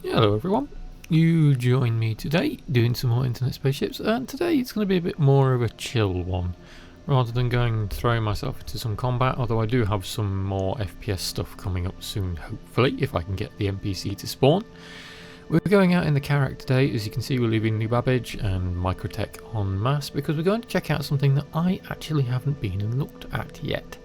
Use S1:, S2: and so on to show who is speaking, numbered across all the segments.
S1: Hello everyone, you join me today doing some more internet spaceships, and today it's going to be a bit more of a chill one rather than throwing myself into some combat, although I do have some more FPS stuff coming up soon, hopefully, if I can get the NPC to spawn. We're going out in the Carrick today. As you can see, we're leaving New Babbage and Microtech en masse because we're going to check out something that I actually haven't been and looked at yet.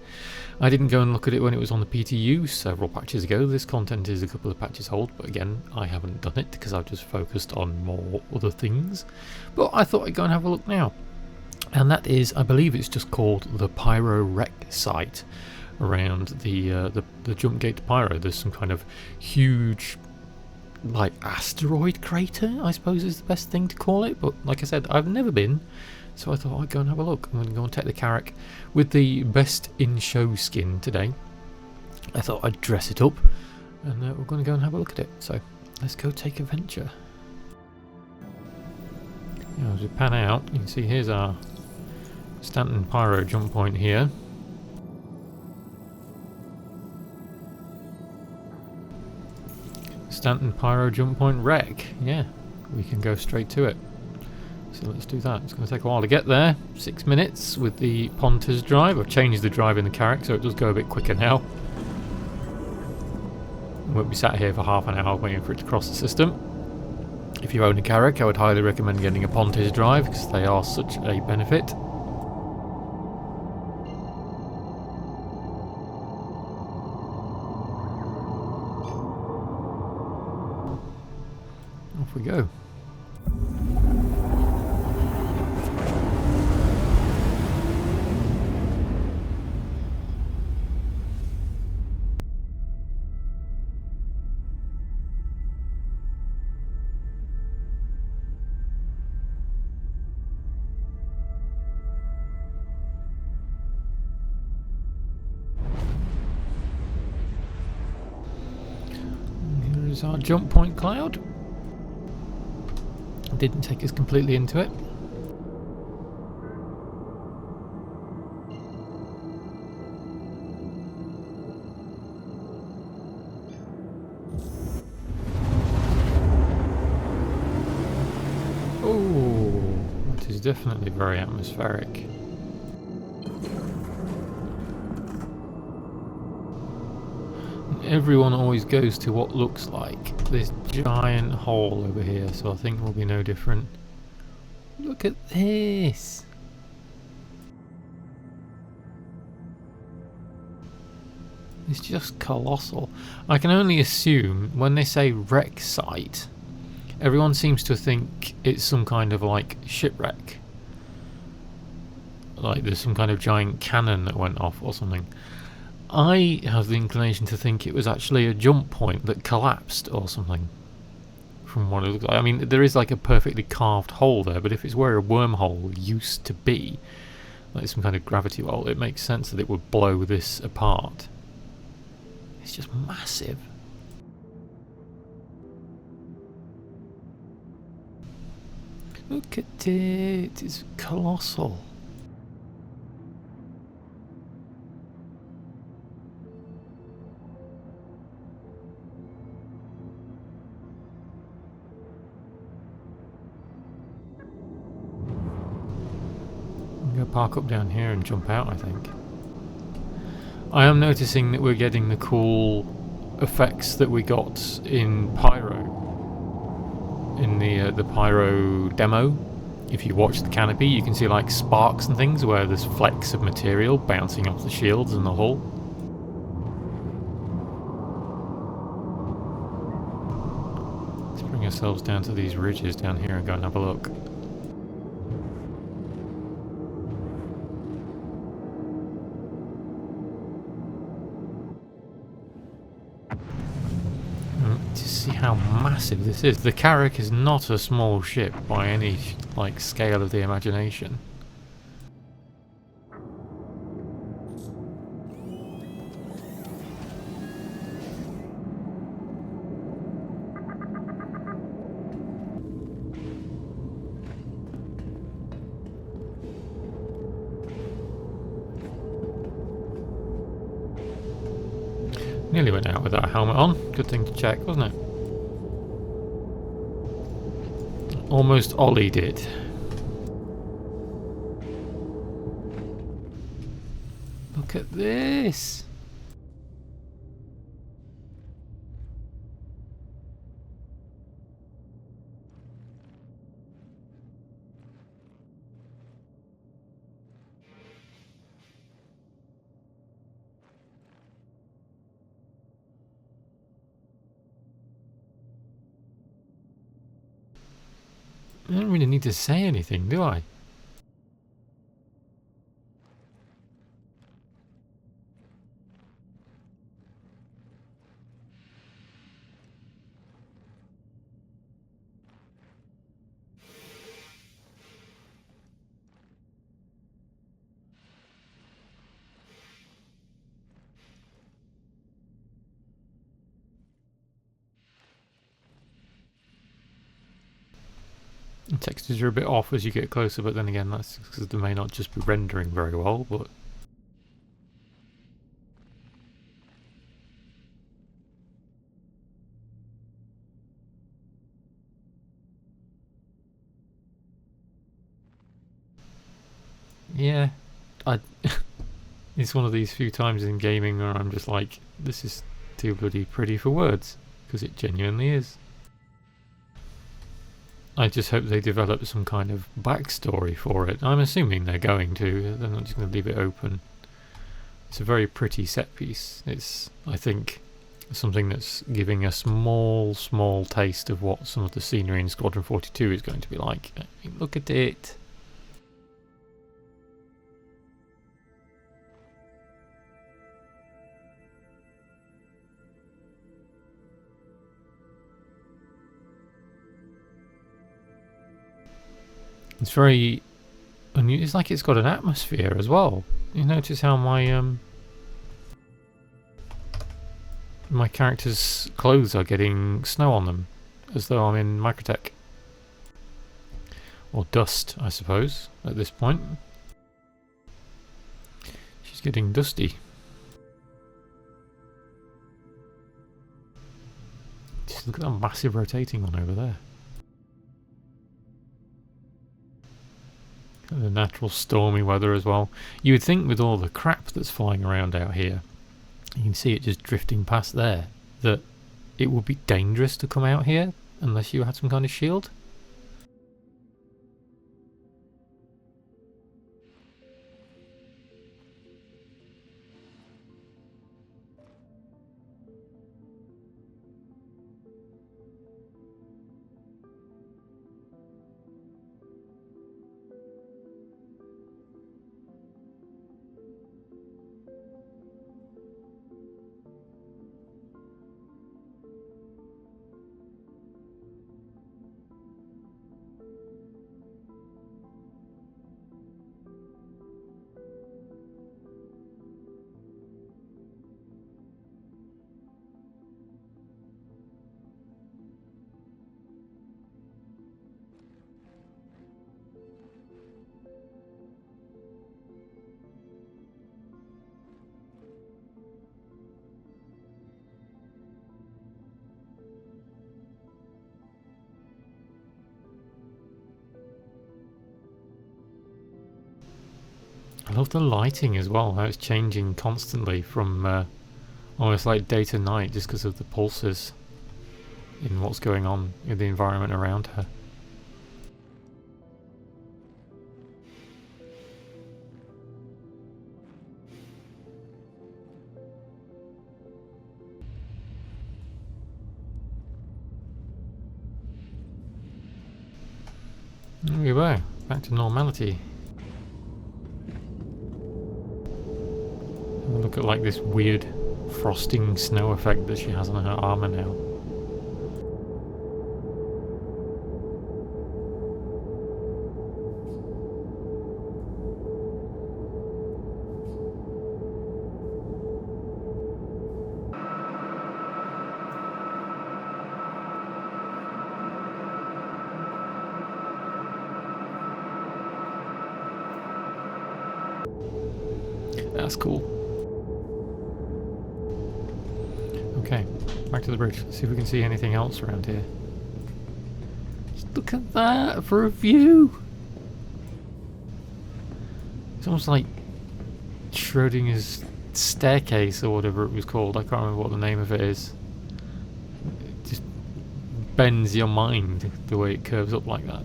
S1: I didn't go and look at it when it was on the PTU several patches ago. This content is a couple of patches old, but again, I haven't done it because I've just focused on more other things. But I thought I'd go and have a look now. And that is, I believe it's just called the Pyro wreck site around the jump gate to Pyro. There's some kind of huge, like, asteroid crater, I suppose is the best thing to call it. But like I said, I've never been. So I thought I'd go and have a look. I'm going to go and take the Carrick with the best in-show skin today. I thought I'd dress it up, and we're going to go and have a look at it. So let's go take a venture. As we pan out, you can see here's our Stanton Pyro jump point here. Stanton Pyro jump point wreck. Yeah, we can go straight to it. So let's do that. It's going to take a while to get there. 6 minutes with the Ponter's drive. I've changed the drive in the Carrick so it does go a bit quicker now. We won't be sat here for half an hour waiting for it to cross the system. If you own a Carrick, I would highly recommend getting a Ponter's drive because they are such a benefit. Off we go. Here's our jump point cloud. Didn't take us completely into it. Oh, it is definitely very atmospheric. Everyone always goes to what looks like this giant hole over here, so I think we'll be no different. Look at this! It's just colossal. I can only assume when they say wreck site, everyone seems to think it's some kind of like shipwreck. Like there's some kind of giant cannon that went off or something. I have the inclination to think it was actually a jump point that collapsed or something. From what it looks like. I mean, there is like a perfectly carved hole there, but if it's where a wormhole used to be, like some kind of gravity well, it makes sense that it would blow this apart. It's just massive. Look at it, it's colossal. I'm going to park up down here and jump out, I think. I am noticing that we're getting the cool effects that we got in Pyro. In the Pyro demo. If you watch the canopy, you can see like sparks and things where there's flecks of material bouncing off the shields and the hull. Let's bring ourselves down to these ridges down here and go and have a look. To see how massive this is. The Carrick is not a small ship by any like scale of the imagination. Nearly went out with that helmet on. Good thing to check, wasn't it? Almost ollied it. Look at this. I don't really need to say anything, do I? The textures are a bit off as you get closer, but then again that's because they may not just be rendering very well, but... yeah, it's one of these few times in gaming where I'm just like, this is too bloody pretty for words, because it genuinely is. I just hope they develop some kind of backstory for it. I'm assuming they're going to. They're not just going to leave it open. It's a very pretty set piece. It's, I think, something that's giving a small taste of what some of the scenery in Squadron 42 is going to be like. I mean, look at it. It's very... it's like it's got an atmosphere as well. You notice how my character's clothes are getting snow on them, as though I'm in Microtech. Or dust, I suppose, at this point. She's getting dusty. Just look at that massive rotating one over there. And the natural stormy weather as well. You would think with all the crap that's flying around out here, you can see it just drifting past there, that it would be dangerous to come out here unless you had some kind of shield. I love the lighting as well, how it's changing constantly from almost like day to night just because of the pulses in what's going on in the environment around her. There we go, back to normality. Look at like this weird frosting snow effect that she has on her armour now. That's cool. Okay, back to the bridge. Let's see if we can see anything else around here. Just Look at that for a view. It's almost like Schrodinger's staircase or whatever it was called. I can't remember what the name of it is. It just bends your mind the way it curves up like that.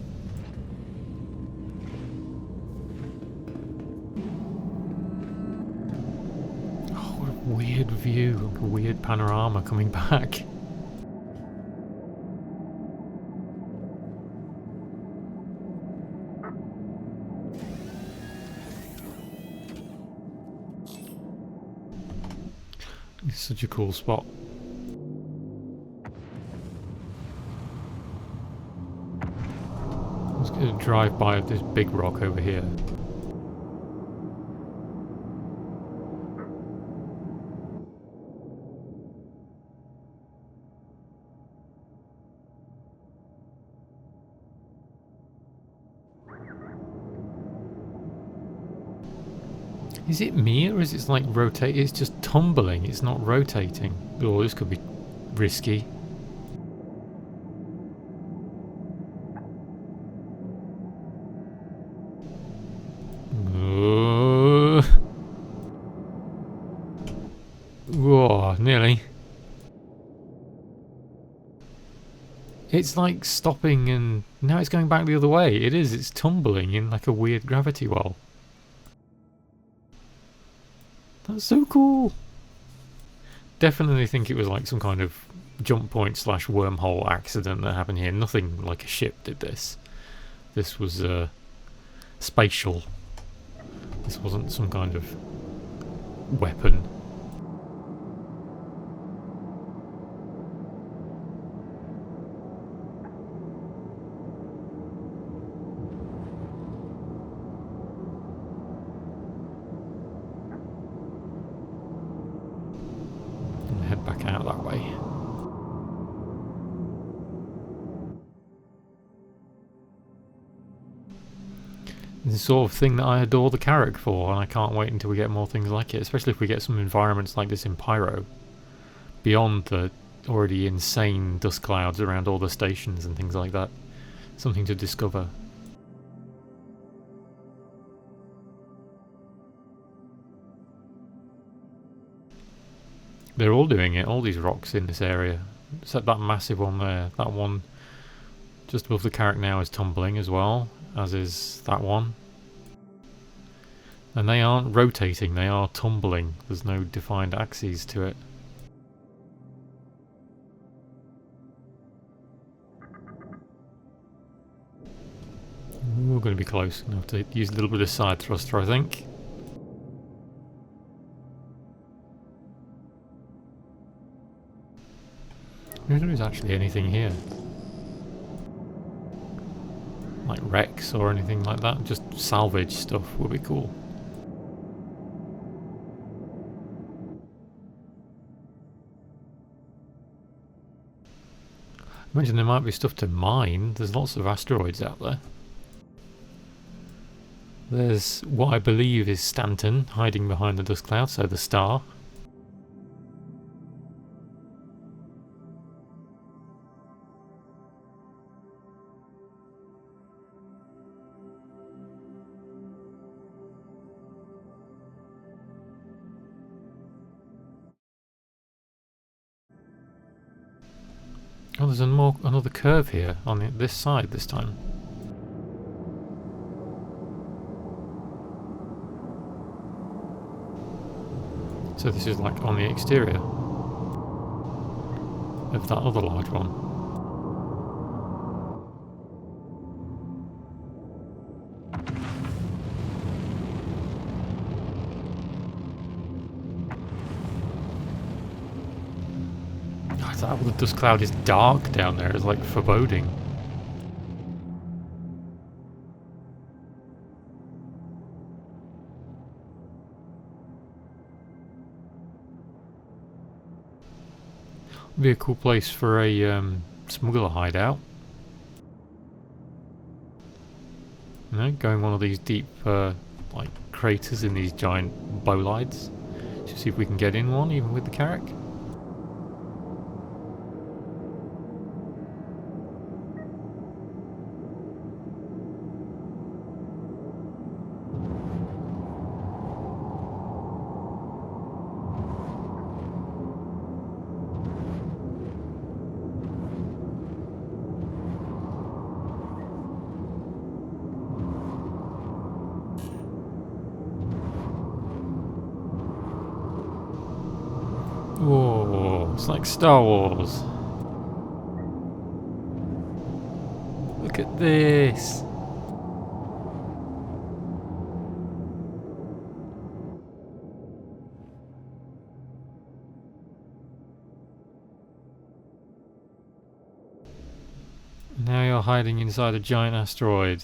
S1: Oh, what a weird view, like a weird panorama coming back. It's such a cool spot. Let's get a drive by of this big rock over here. Is it me, or is it like rotate? It's just tumbling, it's not rotating. Oh, this could be risky. Whoa, nearly. It's like stopping and now it's going back the other way. It is, it's tumbling in like a weird gravity well. That's so cool. Definitely think it was like some kind of jump point / wormhole accident that happened here. Nothing like a ship did this. This was spatial. This wasn't some kind of weapon. Head back out that way. It's the sort of thing that I adore the Carrick for, and I can't wait until we get more things like it, especially if we get some environments like this in Pyro, beyond the already insane dust clouds around all the stations and things like that. Something to discover. They're all doing it, all these rocks in this area. Except that massive one there. That one just above the Carrick now is tumbling as well, as is that one. And they aren't rotating, they are tumbling. There's no defined axes to it. We're going to be close. Going to have to use a little bit of side thruster, I think. I wonder if there's actually anything here. Like wrecks or anything like that. Just salvage stuff would be cool. I imagine there might be stuff to mine. There's lots of asteroids out there. There's what I believe is Stanton hiding behind the dust cloud, so the star. Oh, there's another curve here on this side this time. So this is like on the exterior of that other large one. Oh, the dust cloud is dark down there. It's like foreboding. Be a cool place for a smuggler hideout. You know, going one of these deep like craters in these giant bolides. Just see if we can get in one, even with the Carrick. It's like Star Wars. Look at this. Now you're hiding inside a giant asteroid.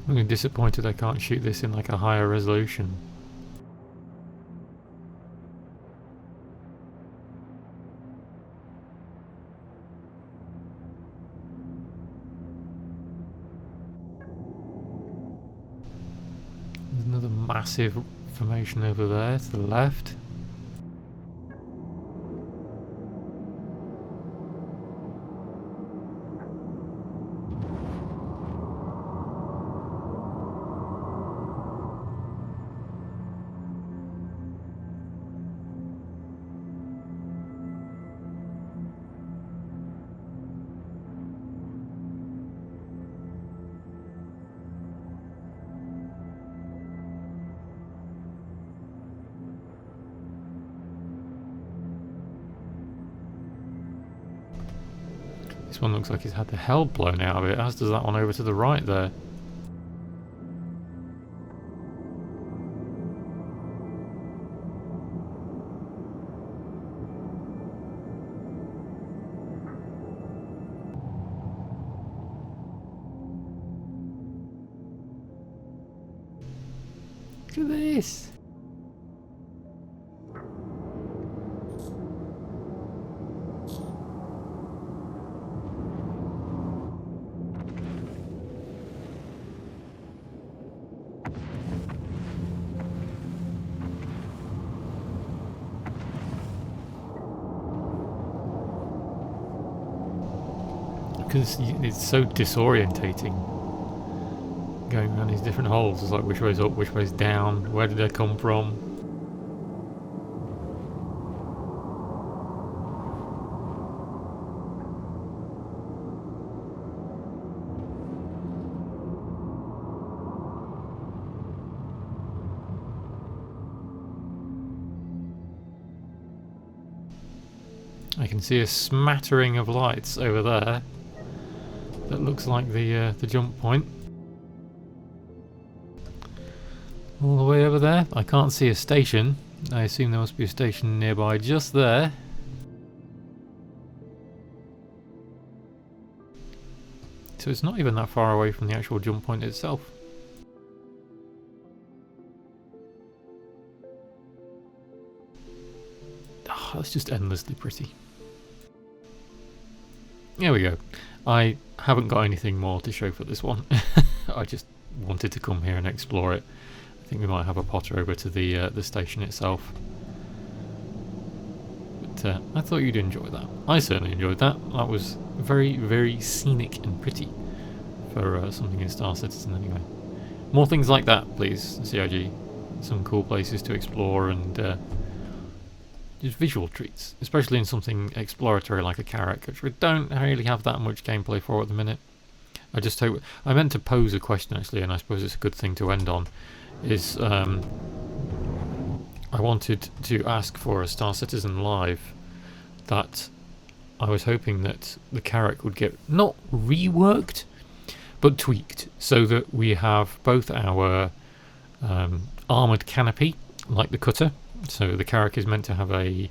S1: I'm really disappointed I can't shoot this in like a higher resolution. There's another massive formation over there to the left. This one looks like it's had the hell blown out of it, as does that one over to the right there. Look at this! Because it's so disorientating going around these different holes. It's like which way's up, which way's down, where did I come from? I can see a smattering of lights over there. That looks like the jump point. All the way over there. I can't see a station. I assume there must be a station nearby just there. So it's not even that far away from the actual jump point itself. Oh, that's just endlessly pretty. There we go. I haven't got anything more to show for this one. I just wanted to come here and explore it. I think we might have a potter over to the station itself. But I thought you'd enjoy that. I certainly enjoyed that. That was very, very scenic and pretty for something in Star Citizen anyway. More things like that, please, CIG. Some cool places to explore and just visual treats, especially in something exploratory like a Carrick, which we don't really have that much gameplay for at the minute. I just hope... I meant to pose a question actually, and I suppose it's a good thing to end on, is I wanted to ask for a Star Citizen Live that I was hoping that the Carrick would get not reworked, but tweaked, so that we have both our armoured canopy, like the cutter. So the Carrick is meant to have an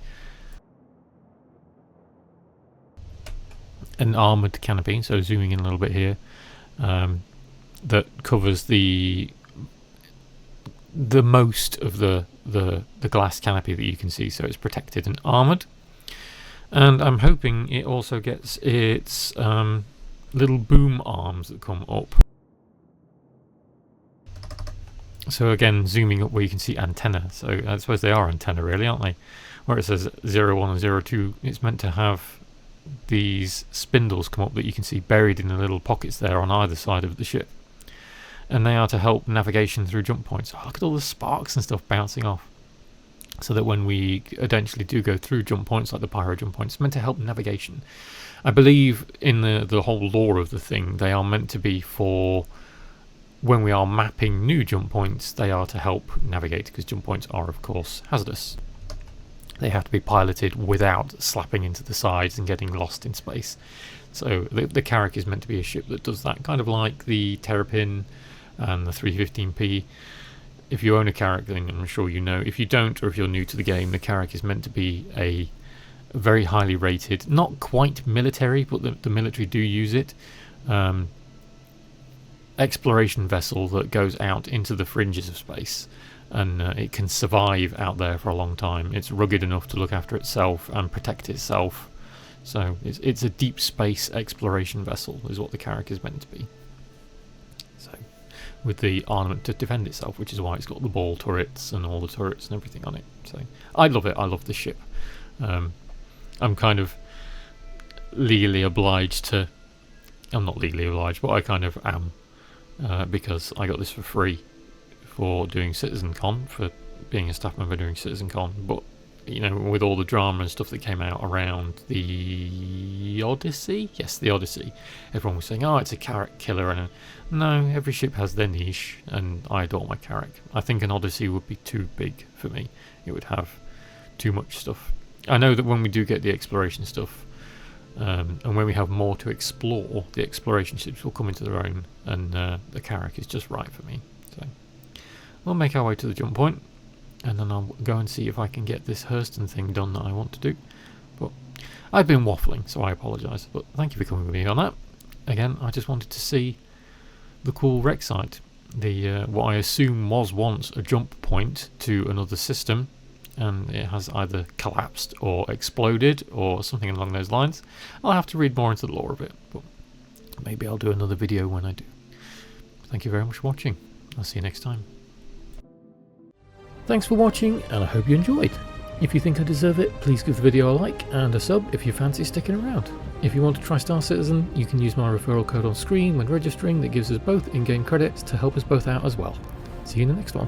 S1: armoured canopy, so zooming in a little bit here, that covers the most of the glass canopy that you can see, so it's protected and armoured. And I'm hoping it also gets its little boom arms that come up. So again, zooming up where you can see antenna. So I suppose they are antenna really, aren't they? where it says 01 and 02, it's meant to have these spindles come up that you can see buried in the little pockets there on either side of the ship. And they are to help navigation through jump points. Oh, look at all the sparks and stuff bouncing off. So that when we eventually do go through jump points like the Pyro jump points, it's meant to help navigation. I believe in the whole lore of the thing, they are meant to be for when we are mapping new jump points, they are to help navigate, because jump points are of course hazardous. They have to be piloted without slapping into the sides and getting lost in space. So the Carrick is meant to be a ship that does that, kind of like the Terrapin and the 315p. If you own a Carrick, then I'm sure you know. If you don't, or if you're new to the game, the Carrick is meant to be a very highly rated, not quite military, but the military do use it, exploration vessel that goes out into the fringes of space. And it can survive out there for a long time. It's rugged enough to look after itself and protect itself. So it's a deep space exploration vessel is what the Carrick is meant to be. So with the armament to defend itself, which is why it's got the ball turrets and all the turrets and everything on it. So I love it. I love the ship. I'm kind of legally obliged to... I'm not legally obliged, but I kind of am, because I got this for free for doing CitizenCon, for being a staff member doing CitizenCon. But you know, with all the drama and stuff that came out around the Odyssey, yes, the Odyssey, everyone was saying, oh, it's a Carrick killer, and no, every ship has their niche, and I adore my Carrick. I think an Odyssey would be too big for me. It would have too much stuff. I know that when we do get the exploration stuff, and when we have more to explore, the exploration ships will come into their own, and the Carrick is just right for me. So we'll make our way to the jump point, and then I'll go and see if I can get this Hurston thing done that I want to do. But I've been waffling, so I apologise. But thank you for coming with me on that. Again, I just wanted to see the cool wreck site. The what I assume was once a jump point to another system, and it has either collapsed or exploded or something along those lines. I'll have to read more into the lore of it, but maybe I'll do another video when I do. Thank you very much for watching. I'll see you next time. Thanks for watching, and I hope you enjoyed. If you think I deserve it, please give the video a like and a sub if you fancy sticking around. If you want to try Star Citizen, you can use my referral code on screen when registering. That gives us both in-game credits to help us both out as well. See you in the next one.